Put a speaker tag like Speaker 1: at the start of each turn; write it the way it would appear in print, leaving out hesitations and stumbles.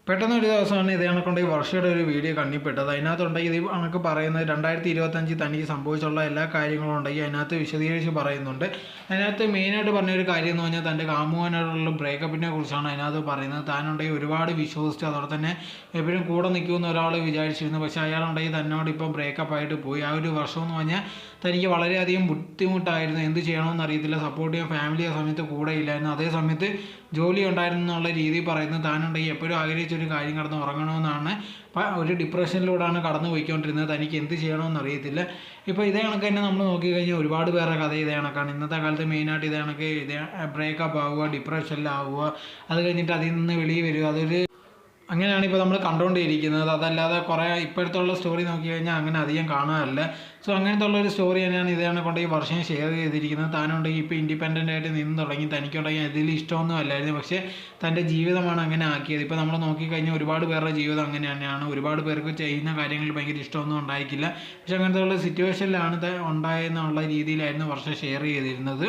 Speaker 1: പെട്ടെന്ന് ഒരു ദിവസമാണ് ഇത് കണക്കൊണ്ട് ഈ വർഷയുടെ ഒരു വീഡിയോ കണ്ണിപ്പെട്ടത്. അതിനകത്തുണ്ടെങ്കിൽ ഇത് കണക്ക് പറയുന്നത് 2025 തനിക്ക് സംഭവിച്ചുള്ള എല്ലാ കാര്യങ്ങളും ഉണ്ടെങ്കിൽ അതിനകത്ത് വിശദീകരിച്ച് പറയുന്നുണ്ട്. അതിനകത്ത് മെയിനായിട്ട് പറഞ്ഞൊരു കാര്യം എന്ന് പറഞ്ഞാൽ തൻ്റെ കാമുകനോടുള്ള ബ്രേക്കപ്പിനെ കുറിച്ചാണ് അതിനകത്ത് പറയുന്നത്. താനുണ്ടെങ്കിൽ ഒരുപാട് വിശ്വസിച്ച് അതോടെ തന്നെ എപ്പോഴും കൂടെ നിൽക്കുമെന്ന് ഒരാൾ വിചാരിച്ചിരുന്നു. പക്ഷേ അയാളുണ്ടെങ്കിൽ തന്നോട് ഇപ്പം ബ്രേക്കപ്പായിട്ട് പോയി. ആ ഒരു വർഷം എന്ന് പറഞ്ഞാൽ തനിക്ക് വളരെയധികം ബുദ്ധിമുട്ടായിരുന്നു. എന്ത് ചെയ്യണമെന്ന് അറിയത്തില്ല. സപ്പോർട്ട് ചെയ്യാൻ ഫാമിലി ആ സമയത്ത് കൂടെ ഇല്ലായിരുന്നു. അതേ സമയത്ത് ജോലി ഉണ്ടായിരുന്നു എന്നുള്ള രീതിയിൽ പറയുന്നത്. താനുണ്ടെങ്കിൽ എപ്പോഴും ആഗ്രഹിച്ചൊരു കാര്യം കടന്ന് ഉറങ്ങണമെന്നാണ്. ഒരു ഡിപ്രഷനിലൂടെയാണ് കടന്നു പോയിക്കൊണ്ടിരുന്നത്. തനിക്ക് എന്ത് ചെയ്യണമെന്ന് അറിയത്തില്ല. ഇപ്പോൾ ഇതേ കണക്ക് തന്നെ നമ്മൾ നോക്കിക്കഴിഞ്ഞാൽ ഒരുപാട് പേരുടെ കഥ ഇതേ കണക്കാണ്. ഇന്നത്തെ കാലത്ത് മെയിനായിട്ട് ഇതേ കണക്ക് ബ്രേക്കപ്പ് ആവുക, ഡിപ്രഷനിലാവുക, അത് കഴിഞ്ഞിട്ട് അതിൽ നിന്ന് വെളിയിൽ വരിക. അങ്ങനെയാണ് ഇപ്പോൾ നമ്മൾ കണ്ടുകൊണ്ടിരിക്കുന്നത്. അതല്ലാതെ കുറേ ഇപ്പോഴത്തുള്ള സ്റ്റോറി നോക്കി കഴിഞ്ഞാൽ അങ്ങനെ അധികം കാണാറില്ല. സോ അങ്ങനത്തെ ഉള്ളൊരു സ്റ്റോറി തന്നെയാണ് ഇതാണ് കൊണ്ട് ഈ വർഷം ഷെയർ ചെയ്തിരിക്കുന്നത്. താനുണ്ടെങ്കിൽ ഇപ്പോൾ ഇൻഡിപെൻഡൻ്റ് ആയിട്ട് നിന്ന് തുടങ്ങി. തനിക്കുണ്ടെങ്കിൽ ഇതിൽ ഇഷ്ടമൊന്നും അല്ലായിരുന്നു. പക്ഷേ തൻ്റെ ജീവിതമാണ് അങ്ങനെ ആക്കിയത്. ഇപ്പോൾ നമ്മൾ നോക്കിക്കഴിഞ്ഞാൽ ഒരുപാട് പേരുടെ ജീവിതം അങ്ങനെ തന്നെയാണ്. ഒരുപാട് പേർക്ക് ചെയ്യുന്ന കാര്യങ്ങളിൽ ഭയങ്കര ഇഷ്ടമൊന്നും ഉണ്ടായിരിക്കില്ല. പക്ഷേ അങ്ങനത്തെ ഉള്ള സിറ്റുവേഷനിലാണ് ഉണ്ടായെന്നുള്ള രീതിയിലായിരുന്നു വർഷം ഷെയർ ചെയ്തിരുന്നത്.